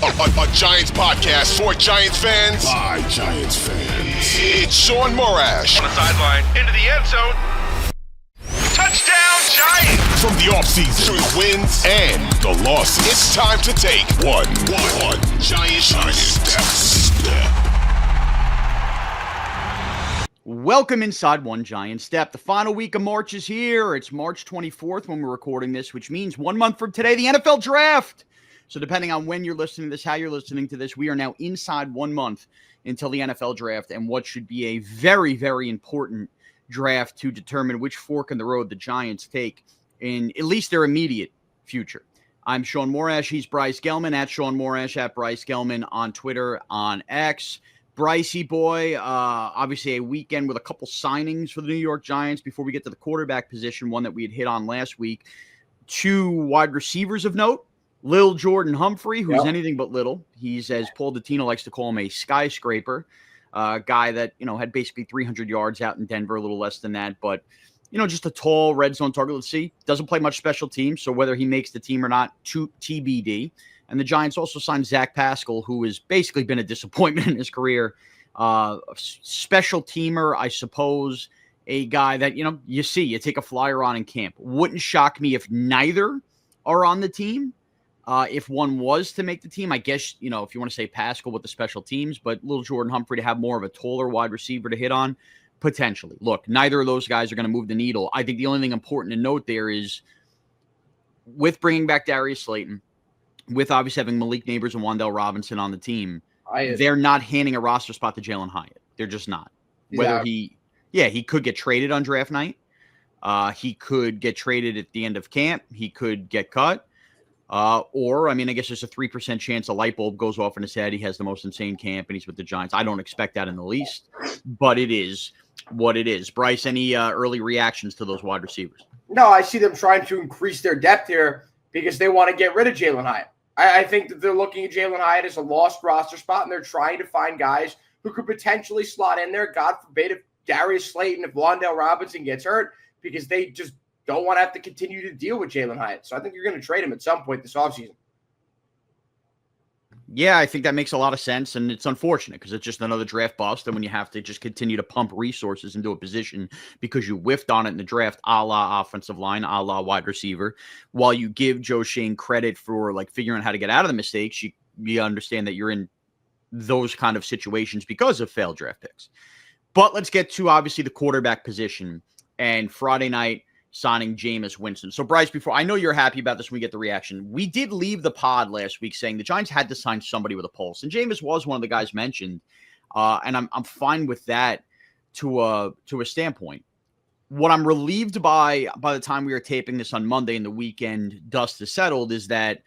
A Giants podcast for Giants fans by Giants fans. It's Shaun Morash. On the sideline, into the end zone. Touchdown, Giants! From the offseason to the wins and the losses, it's time to take one Giant step. Welcome inside One Giant Step. The final week of March is here. It's March 24th when we're recording this, which means 1 month from today, the NFL Draft. So depending on when you're listening to this, how you're listening to this, we are now inside 1 month until the NFL Draft and what should be a very, very important draft to determine which fork in the road the Giants take in at least their immediate future. I'm Shaun Morash. He's Bryce Gelman, at Shaun Morash, at Bryce Gelman on Twitter, on X. Brycey boy, obviously a weekend with a couple signings for the New York Giants before we get to the quarterback position, one that we had hit on last week. 2 wide receivers of note, Lil Jordan Humphrey, who's anything but little. He's, as Paul Dottino likes to call him, a skyscraper, guy that, had basically 300 yards out in Denver, a little less than that, but, just a tall red zone target. Let's see. Doesn't play much special teams, so whether he makes the team or not, TBD. And the Giants also signed Zach Pascal, who has basically been a disappointment in his career. Special teamer, I suppose, a guy that, you take a flyer on in camp. Wouldn't shock me if neither are on the team. If one was to make the team, I guess, if you want to say Pascal with the special teams, but Lil Jordan Humphrey to have more of a taller wide receiver to hit on, potentially. Look, neither of those guys are going to move the needle. I think the only thing important to note there is with bringing back Darius Slayton, with obviously having Malik Neighbors and Wan'Dale Robinson on the team, they're not handing a roster spot to Jalen Hyatt. They're just not. Whether he could get traded on draft night. He could get traded at the end of camp. He could get cut. I guess there's a 3% chance a light bulb goes off in his head. He has the most insane camp and he's with the Giants. I don't expect that in the least, but it is what it is. Bryce, any early reactions to those wide receivers? No, I see them trying to increase their depth here because they want to get rid of Jalen Hyatt. I think that they're looking at Jalen Hyatt as a lost roster spot, and they're trying to find guys who could potentially slot in there. God forbid if Darius Slayton, if Wan'Dale Robinson gets hurt, because they just don't want to have to continue to deal with Jalen Hyatt. So I think you're going to trade him at some point this offseason. Yeah, I think that makes a lot of sense, and it's unfortunate because it's just another draft bust, and when you have to just continue to pump resources into a position because you whiffed on it in the draft, a la offensive line, a la wide receiver, while you give Joe Schoen credit for figuring out how to get out of the mistakes, you understand that you're in those kind of situations because of failed draft picks. But let's get to, obviously, the quarterback position, and Friday night, signing Jameis Winston. So, Bryce, before I know you're happy about this when we get the reaction, we did leave the pod last week saying the Giants had to sign somebody with a pulse, and Jameis was one of the guys mentioned, and I'm fine with that to a standpoint. What I'm relieved by the time we are taping this on Monday and the weekend dust is settled is that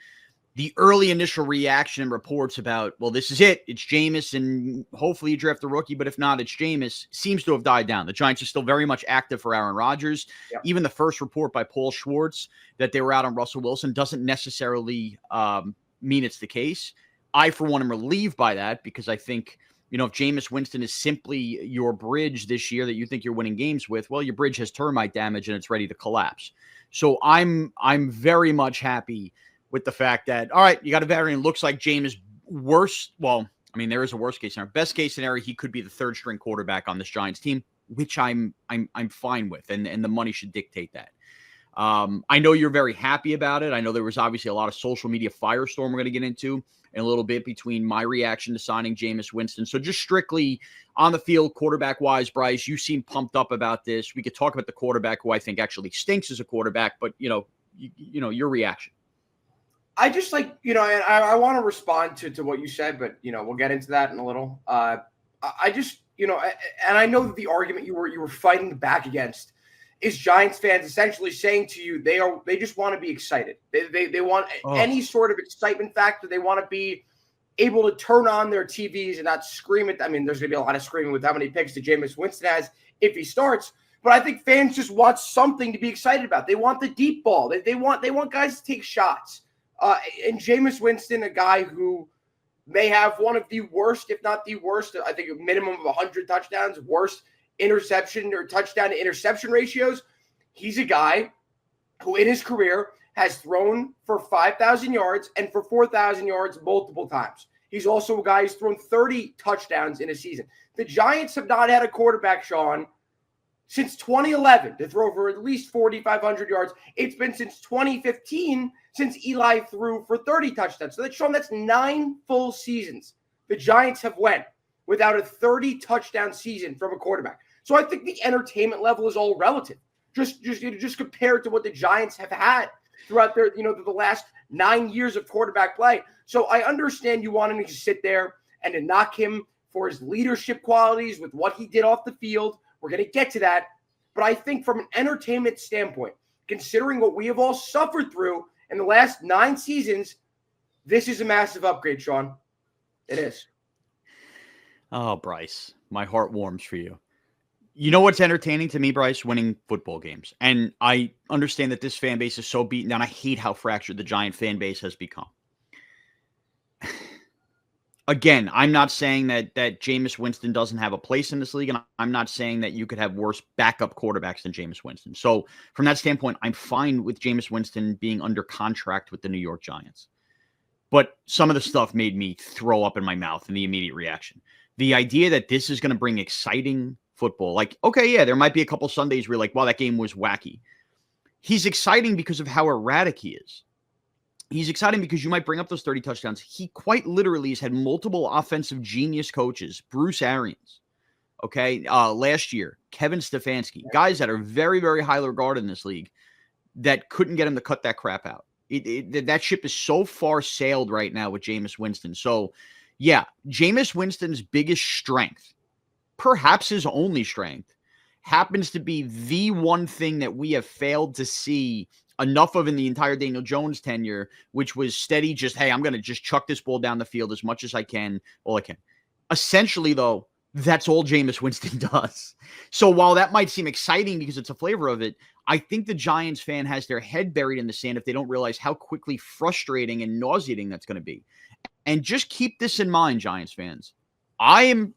the early initial reaction and reports about, well, this is it. It's Jameis, and hopefully you draft a rookie, but if not, it's Jameis, seems to have died down. The Giants are still very much active for Aaron Rodgers. Yep. Even the first report by Paul Schwartz that they were out on Russell Wilson doesn't necessarily mean it's the case. I, for one, am relieved by that because I think, if Jameis Winston is simply your bridge this year that you think you're winning games with, well, your bridge has termite damage and it's ready to collapse. So I'm very much happy with the fact that, all right, you got a veteran. Looks like Jameis worse. Well, there is a worst case scenario. Best case scenario, he could be the third string quarterback on this Giants team, which I'm fine with, and the money should dictate that. I know you're very happy about it. I know there was obviously a lot of social media firestorm we're going to get into in a little bit between my reaction to signing Jameis Winston. So just strictly on the field, quarterback-wise, Bryce, you seem pumped up about this. We could talk about the quarterback who I think actually stinks as a quarterback, but, your reaction. I just and I want to respond to what you said, but, we'll get into that in a little. I just, and I know that the argument you were fighting back against is Giants fans essentially saying to you, they just want to be excited. They want any sort of excitement factor. They want to be able to turn on their TVs and not scream at. There's going to be a lot of screaming with how many picks that Jameis Winston has if he starts. But I think fans just want something to be excited about. They want the deep ball. They want guys to take shots. And Jameis Winston, a guy who may have one of the worst, if not the worst, I think a minimum of 100 touchdowns, worst interception or touchdown to interception ratios. He's a guy who in his career has thrown for 5,000 yards and for 4,000 yards multiple times. He's also a guy who's thrown 30 touchdowns in a season. The Giants have not had a quarterback, Shaun, since 2011 to throw for at least 4,500 yards. It's been since 2015 since Eli threw for 30 touchdowns. So that's, Shaun, that's 9 full seasons the Giants have went without a 30 touchdown season from a quarterback. So I think the entertainment level is all relative. Just compared to what the Giants have had throughout their, the last 9 years of quarterback play. So I understand you wanting to sit there and to knock him for his leadership qualities with what he did off the field. We're going to get to that. But I think from an entertainment standpoint, considering what we have all suffered through in the last 9 seasons, this is a massive upgrade, Shaun. It is. Oh, Bryce, my heart warms for you. You know what's entertaining to me, Bryce? Winning football games. And I understand that this fan base is so beaten down. I hate how fractured the Giant fan base has become. Again, I'm not saying that Jameis Winston doesn't have a place in this league, and I'm not saying that you could have worse backup quarterbacks than Jameis Winston. So from that standpoint, I'm fine with Jameis Winston being under contract with the New York Giants. But some of the stuff made me throw up in my mouth in the immediate reaction. The idea that this is going to bring exciting football, like, okay, yeah, there might be a couple Sundays where you're like, wow, that game was wacky. He's exciting because of how erratic he is. He's exciting because you might bring up those 30 touchdowns. He quite literally has had multiple offensive genius coaches. Bruce Arians, last year, Kevin Stefanski, guys that are very, very highly regarded in this league that couldn't get him to cut that crap out. That ship is so far sailed right now with Jameis Winston. So, yeah, Jameis Winston's biggest strength, perhaps his only strength, happens to be the one thing that we have failed to see enough of in the entire Daniel Jones tenure, which was steady, just, hey, I'm going to just chuck this ball down the field as much as I can, all I can. Essentially, though, that's all Jameis Winston does. So while that might seem exciting because it's a flavor of it, I think the Giants fan has their head buried in the sand if they don't realize how quickly frustrating and nauseating that's going to be. And just keep this in mind, Giants fans. I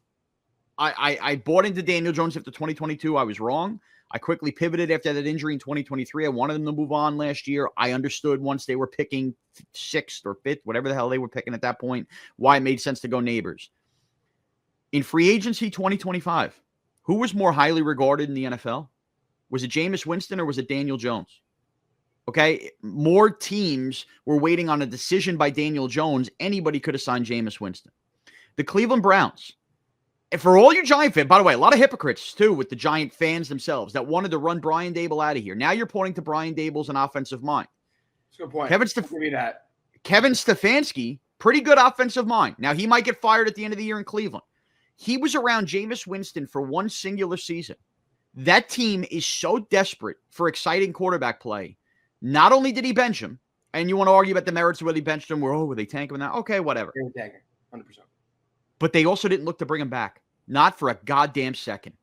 bought into Daniel Jones after 2022. I was wrong. I quickly pivoted after that injury in 2023. I wanted them to move on last year. I understood once they were picking 6th or 5th, whatever the hell they were picking at that point, why it made sense to go neighbors. In free agency 2025, who was more highly regarded in the NFL? Was it Jameis Winston or was it Daniel Jones? Okay, more teams were waiting on a decision by Daniel Jones. Anybody could have signed Jameis Winston. The Cleveland Browns. And for all you Giant fans, by the way, a lot of hypocrites, too, with the Giant fans themselves that wanted to run Brian Daboll out of here. Now you're pointing to Brian Daboll as an offensive mind. That's a good point. Kevin Stefanski, pretty good offensive mind. Now, he might get fired at the end of the year in Cleveland. He was around Jameis Winston for one singular season. That team is so desperate for exciting quarterback play. Not only did he bench him, and you want to argue about the merits of whether he benched him, were they tanking him now? Okay, whatever. 100%. But they also didn't look to bring him back. Not for a goddamn second.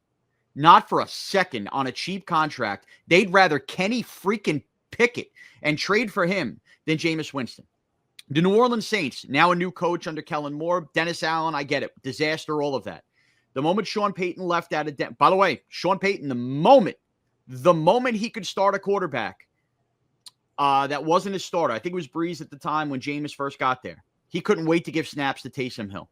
Not for a second on a cheap contract. They'd rather Kenny freaking Pickett and trade for him than Jameis Winston. The New Orleans Saints, now a new coach under Kellen Moore. Dennis Allen, I get it. Disaster, all of that. The moment Sean Payton left out of by the way, Sean Payton, the moment he could start a quarterback that wasn't his starter, I think it was Breeze at the time when Jameis first got there, he couldn't wait to give snaps to Taysom Hill.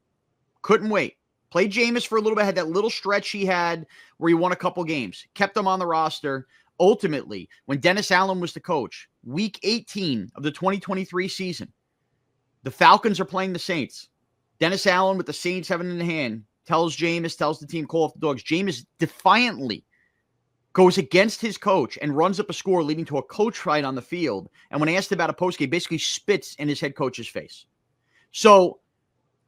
Couldn't wait. Played Jameis for a little bit, had that little stretch he had where he won a couple games. Kept him on the roster. Ultimately, when Dennis Allen was the coach, week 18 of the 2023 season, the Falcons are playing the Saints. Dennis Allen with the Saints having it in hand tells the team, call off the dogs. Jameis defiantly goes against his coach and runs up a score leading to a coach fight on the field. And when asked about a postgame, basically spits in his head coach's face. So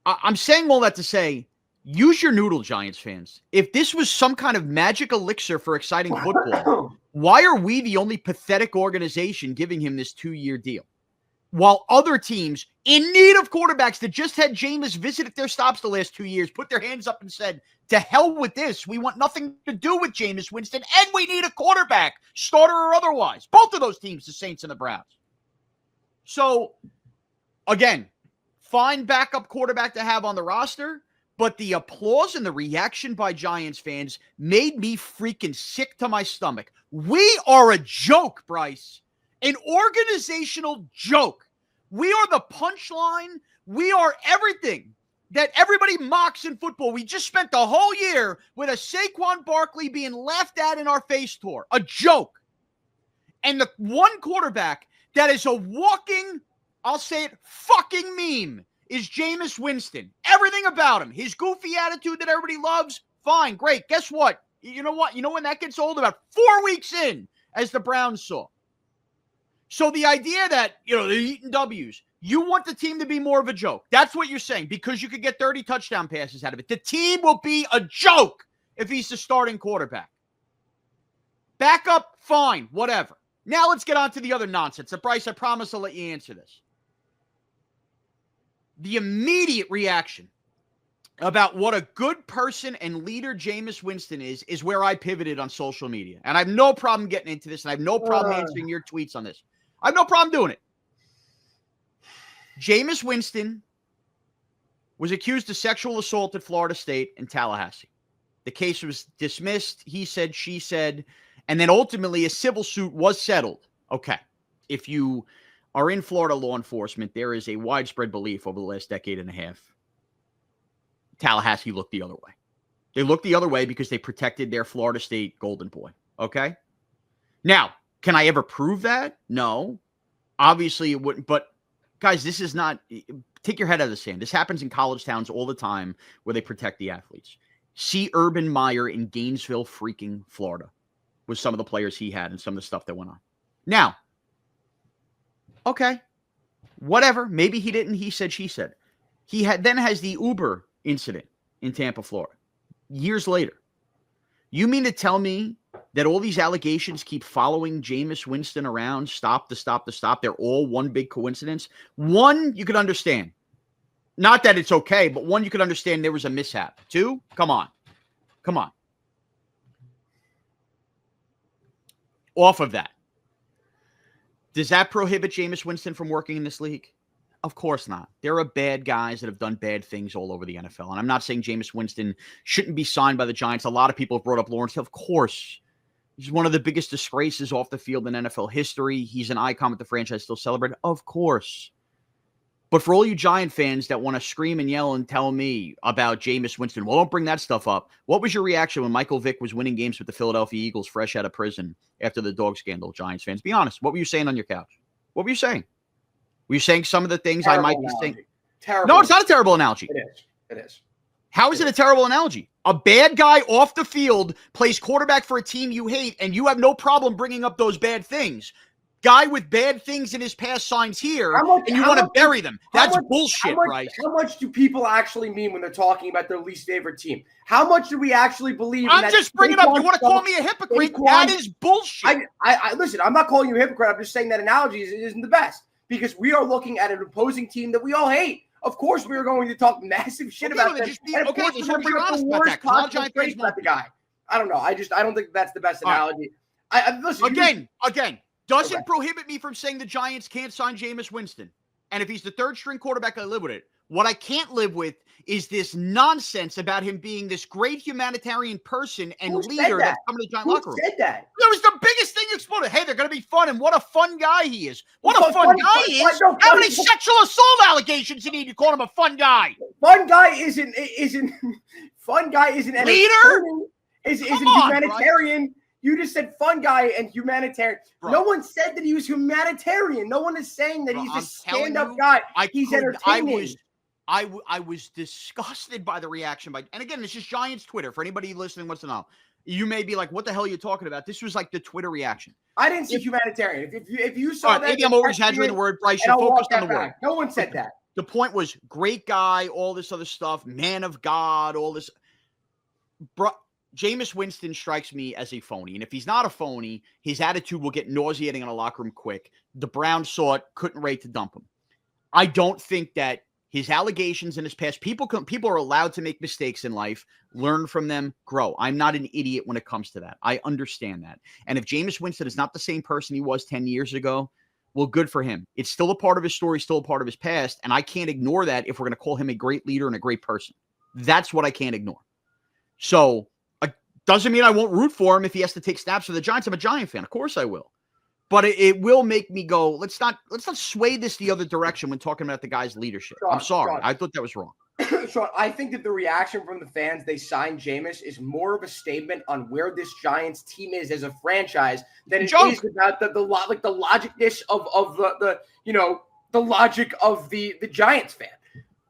I'm saying all that to say, use your noodle, Giants fans. If this was some kind of magic elixir for exciting football, why are we the only pathetic organization giving him this 2-year deal? While other teams in need of quarterbacks that just had Jameis visit at their stops the last 2 years, put their hands up and said, to hell with this. We want nothing to do with Jameis Winston, and we need a quarterback, starter or otherwise. Both of those teams, the Saints and the Browns. So, again, fine backup quarterback to have on the roster, but the applause and the reaction by Giants fans made me freaking sick to my stomach. We are a joke, Bryce. An organizational joke. We are the punchline. We are everything that everybody mocks in football. We just spent the whole year with a Saquon Barkley being laughed at in our face tour. A joke. And the one quarterback that is a walking, I'll say it, fucking meme is Jameis Winston. Everything about him. His goofy attitude that everybody loves, fine, great. Guess what? You know what? You know when that gets old? About 4 weeks in, as the Browns saw. So the idea that, they're eating W's, you want the team to be more of a joke. That's what you're saying, because you could get 30 touchdown passes out of it. The team will be a joke if he's the starting quarterback. Backup, fine, whatever. Now let's get on to the other nonsense. And Bryce, I promise I'll let you answer this. The immediate reaction about what a good person and leader Jameis Winston is where I pivoted on social media. And I have no problem getting into this, and I have no problem answering your tweets on this. I have no problem doing it. Jameis Winston was accused of sexual assault at Florida State in Tallahassee. The case was dismissed. He said, she said, and then ultimately a civil suit was settled. Okay. If you are in Florida law enforcement, there is a widespread belief over the last decade and a half Tallahassee looked the other way. They looked the other way because they protected their Florida State golden boy. Okay? Now, can I ever prove that? No. Obviously, it wouldn't. But, guys, this is not – take your head out of the sand. This happens in college towns all the time where they protect the athletes. See Urban Meyer in Gainesville, freaking Florida, with some of the players he had and some of the stuff that went on. Now, okay, whatever. Maybe he didn't. He said, she said. He then has the Uber incident in Tampa, Florida, years later. You mean to tell me that all these allegations keep following Jameis Winston around, stop to stop to stop? They're all one big coincidence? One, you could understand. Not that it's okay, but one, you could understand there was a mishap. Two, come on. Come on. Off of that. Does that prohibit Jameis Winston from working in this league? Of course not. There are bad guys that have done bad things all over the NFL. And I'm not saying Jameis Winston shouldn't be signed by the Giants. A lot of people have brought up Lawrence Hill. Of course. He's one of the biggest disgraces off the field in NFL history. He's an icon that the franchise still celebrates. Of course. But for all you Giant fans that want to scream and yell and tell me about Jameis Winston, well, don't bring that stuff up. What was your reaction when Michael Vick was winning games with the Philadelphia Eagles fresh out of prison after the dog scandal, Giants fans? Be honest. What were you saying on your couch? What were you saying? Were you saying some of the things terrible I might be saying? Terrible. No, it's not a terrible analogy. It is. It is. How is it a terrible analogy? A bad guy off the field plays quarterback for a team you hate, and you have no problem bringing up those bad things. Guy with bad things in his past signs here, and you want to bury them. That's bullshit, Bryce. How much do people actually mean when they're talking about their least favorite team? How much do we actually believe? I'm just bringing up. You want to call me a hypocrite? That is bullshit. I listen. I'm not calling you a hypocrite. I'm just saying that analogy isn't the best. Because we are looking at an opposing team that we all hate. Of course, we are going to talk massive shit about them. And of course, we're going to bring up the worst possible praise about the guy. I don't know. I don't think that's the best analogy. Listen, again, doesn't prohibit me from saying the Giants can't sign Jameis Winston. And if he's the third string quarterback, I live with it. What I can't live with is this nonsense about him being this great humanitarian person and leader that's coming to the Giant locker room. Who said that? That was the biggest thing exploded. Hey, they're going to be fun, and what a fun guy he is. What a fun guy he is. How many sexual assault allegations you need to call him a fun guy? Fun guy isn't fun guy isn't leader? Isn't humanitarian. Bro. You just said fun guy and humanitarian. Bro. No one said that he was humanitarian. No one is saying that he's a stand-up guy. He's entertaining. I was disgusted by the reaction and again, it's just Giants Twitter. For anybody listening wants to know, you may be like, what the hell are you talking about? This was like the Twitter reaction. I didn't see humanitarian. If you saw that, maybe I'm over-exaggerating the word, Bryce. You're focused on the word. No one said that. The point was great guy, all this other stuff, man of God, all this. Jameis Winston strikes me as a phony. And if he's not a phony, his attitude will get nauseating in a locker room quick. The Browns saw it, couldn't wait to dump him. I don't think that his allegations in his past, people are allowed to make mistakes in life, learn from them, grow. I'm not an idiot when it comes to that. I understand that. And if Jameis Winston is not the same person he was 10 years ago, well, good for him. It's still a part of his story, still a part of his past. And I can't ignore that if we're going to call him a great leader and a great person. That's what I can't ignore. So doesn't mean I won't root for him if he has to take snaps for the Giants. I'm a Giant fan. Of course I will. but it will make me go, let's not sway this the other direction when talking about the guy's leadership. I'm sorry. I thought that was wrong. Shaun, I think that the reaction from the fans they signed Jameis is more of a statement on where this Giants team is as a franchise than it is about the logicness of the logic of the Giants fan.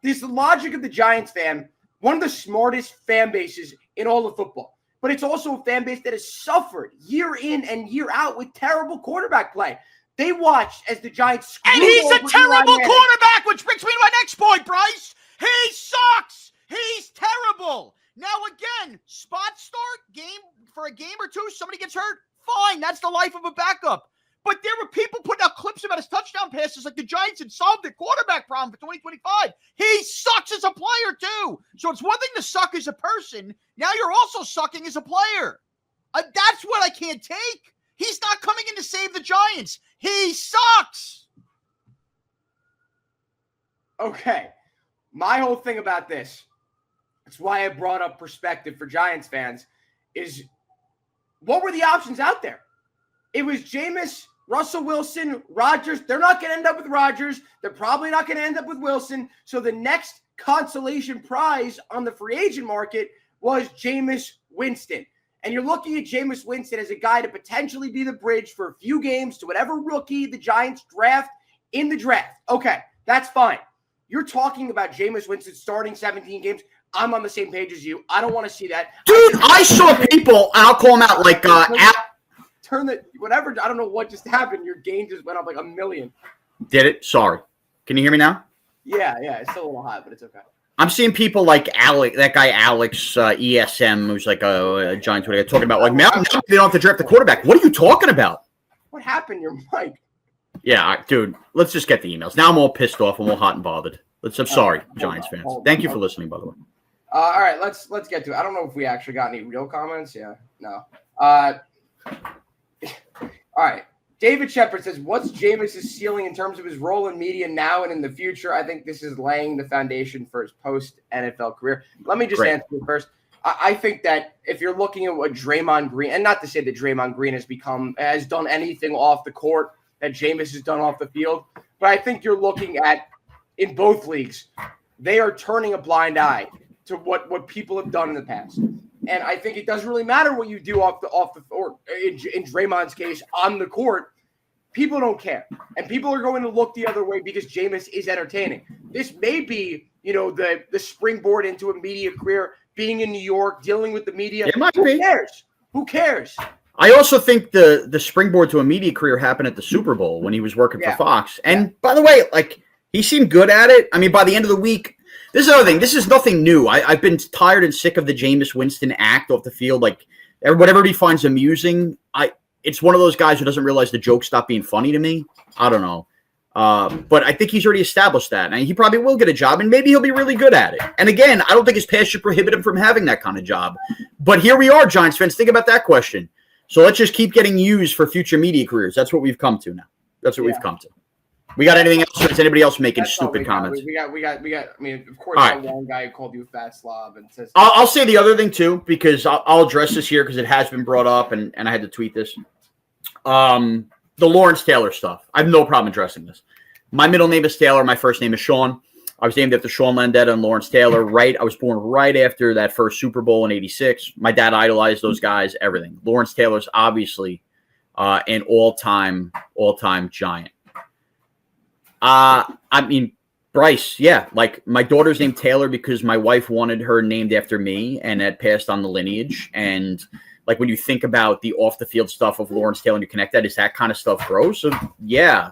This the logic of the Giants fan, one of the smartest fan bases in all of football. But it's also a fan base that has suffered year in and year out with terrible quarterback play. They watched as the Giants and he's a terrible quarterback, which brings me to my next point, Bryce. He sucks. He's terrible. Now, again, spot start game for a game or two, somebody gets hurt, fine. That's the life of a backup. But there were people putting out clips about his touchdown passes like the Giants had solved the quarterback problem for 2025. He sucks as a player, too. So it's one thing to suck as a person. Now you're also sucking as a player. That's what I can't take. He's not coming in to save the Giants. He sucks. Okay. My whole thing about this, that's why I brought up perspective for Giants fans, is what were the options out there? It was Jameis, Russell Wilson, Rodgers. They're not going to end up with Rodgers. They're probably not going to end up with Wilson. So the next consolation prize on the free agent market was Jameis Winston. And you're looking at Jameis Winston as a guy to potentially be the bridge for a few games to whatever rookie the Giants draft in the draft. Okay, that's fine. You're talking about Jameis Winston starting 17 games. I'm on the same page as you. I don't want to see that. Dude, I saw people, and I'll call them out, like, turn the whatever. I don't know what just happened. Your gain just went up like 1 million. Did it? Sorry. Can you hear me now? Yeah. It's still a little high, but it's okay. I'm seeing people like Alex, that guy Alex ESM, who's like a Giants player, talking about, like, now they don't have to draft the quarterback. What are you talking about? What happened? Your mic. Yeah, dude, let's just get the emails. Now I'm all pissed off and all hot and bothered. I'm sorry, Giants fans. Thank you for listening, by the way. All right, let's get to it. I don't know if we actually got any real comments. Yeah, no. All right. David Shepard says, what's Jameis' ceiling in terms of his role in media now and in the future? I think this is laying the foundation for his post-NFL career. Let me just answer it first. I think that if you're looking at what Draymond Green, and not to say that Draymond Green has done anything off the court that Jameis has done off the field, but I think you're looking at, in both leagues, they are turning a blind eye to what people have done in the past. And I think it doesn't really matter what you do off the or in Draymond's case on the court. People don't care, and people are going to look the other way because Jameis is entertaining. This may be, the springboard into a media career, being in New York, dealing with the media. It might be. Who cares? I also think the springboard to a media career happened at the Super Bowl when he was working for Fox. And by the way, like, he seemed good at it. I mean, by the end of the week, this is another thing. This is nothing new. I've been tired and sick of the Jameis Winston act off the field. Like, what everybody finds amusing, it's one of those guys who doesn't realize the joke stopped being funny to me. I don't know. But I think he's already established that. And he probably will get a job, and maybe he'll be really good at it. And again, I don't think his past should prohibit him from having that kind of job. But here we are, Giants fans. Think about that question. So let's just keep getting used for future media careers. That's what we've come to now. That's what we've come to. We got anything else? Or is anybody else making stupid comments? We got. I mean, of course, that one guy who called you a fat slob and says. I'll say the other thing too, because I'll address this here because it has been brought up, and I had to tweet this. The Lawrence Taylor stuff. I have no problem addressing this. My middle name is Taylor. My first name is Shaun. I was named after Shaun Landetta and Lawrence Taylor. I was born right after that first Super Bowl in '86. My dad idolized those guys. Everything. Lawrence Taylor's obviously an all-time giant. I mean, Bryce, yeah. Like, my daughter's named Taylor because my wife wanted her named after me, and that passed on the lineage. And like, when you think about the off-the-field stuff of Lawrence Taylor and you connect that, is that kind of stuff gross? So yeah.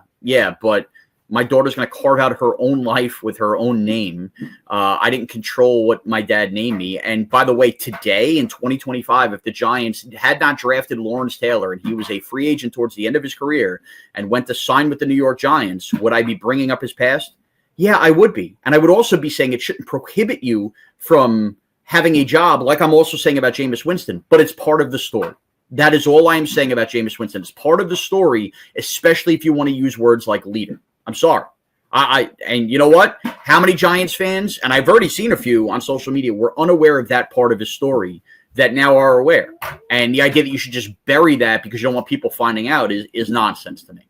But my daughter's going to carve out her own life with her own name. I didn't control what my dad named me. And by the way, today in 2025, if the Giants had not drafted Lawrence Taylor and he was a free agent towards the end of his career and went to sign with the New York Giants, would I be bringing up his past? Yeah, I would be. And I would also be saying it shouldn't prohibit you from having a job, like I'm also saying about Jameis Winston, but it's part of the story. That is all I am saying about Jameis Winston. It's part of the story, especially if you want to use words like leader. I'm sorry. And you know what? How many Giants fans, and I've already seen a few on social media, were unaware of that part of his story that now are aware. And the idea that you should just bury that because you don't want people finding out is nonsense to me.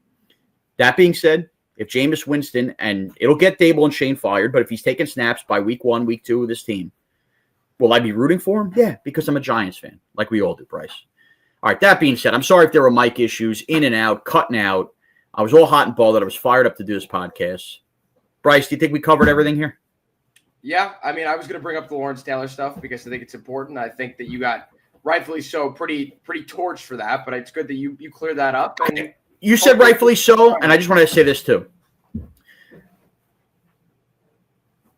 That being said, if Jameis Winston, and it'll get Dable and Shane fired, but if he's taking snaps by week 1, week 2 of this team, will I be rooting for him? Yeah, because I'm a Giants fan, like we all do, Bryce. All right, that being said, I'm sorry if there were mic issues, in and out, cutting out. I was all hot and bothered. I was fired up to do this podcast. Bryce, do you think we covered everything here? Yeah, I mean, I was going to bring up the Lawrence Taylor stuff because I think it's important. I think that you got, rightfully so, pretty torched for that, but it's good that you cleared that up. And you said rightfully so, and I just wanted to say this too.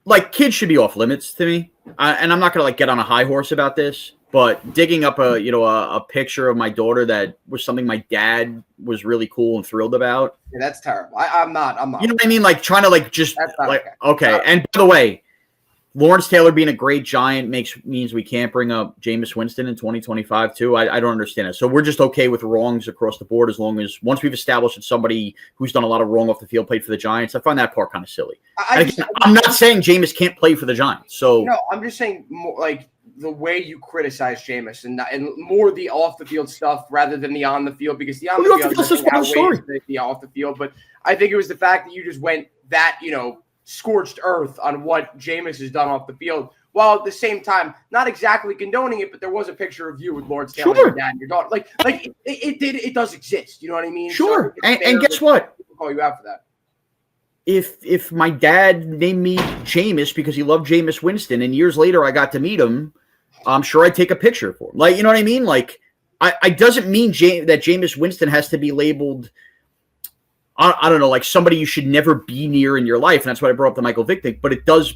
Like, kids should be off limits to me, and I'm not going to get on a high horse about this, but digging up a picture of my daughter that was something my dad was really cool and thrilled about. Yeah, that's terrible. I'm not. You know what I mean? Like, trying to just okay. And by the way, Lawrence Taylor being a great Giant means we can't bring up Jameis Winston in 2025 too. I don't understand it. So we're just okay with wrongs across the board as long as once we've established that somebody who's done a lot of wrong off the field played for the Giants. I find that part kind of silly. I'm not saying Jameis can't play for the Giants. So no, I'm just saying more like the way you criticize Jameis and more the off the field stuff rather than the on the field, because the on the field is the off the field. But I think it was the fact that you just went that scorched earth on what Jameis has done off the field, while at the same time not exactly condoning it. But there was a picture of you with Lawrence Taylor, your dad, and your daughter. It does exist. You know what I mean? Sure. So and guess what? People call you out for that. If my dad named me Jameis because he loved Jameis Winston, and years later I got to meet him, I'm sure I'd take a picture for him. You know what I mean? I doesn't mean that Jameis Winston has to be labeled, I don't know, somebody you should never be near in your life. And that's why I brought up the Michael Vick thing. But it does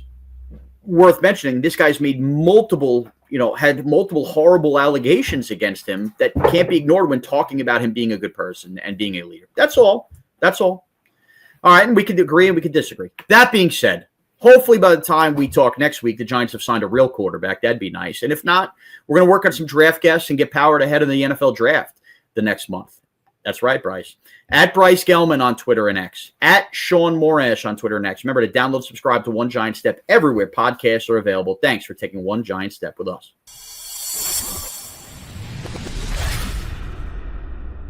worth mentioning this guy's made had multiple horrible allegations against him that can't be ignored when talking about him being a good person and being a leader. That's all. All right, and we can agree and we can disagree. That being said, hopefully by the time we talk next week, the Giants have signed a real quarterback. That'd be nice. And if not, we're going to work on some draft guests and get powered ahead of the NFL draft the next month. That's right, Bryce. At Bryce Gelman on Twitter and X. At Shaun Morash on Twitter and X. Remember to download, subscribe to One Giant Step everywhere podcasts are available. Thanks for taking one giant step with us.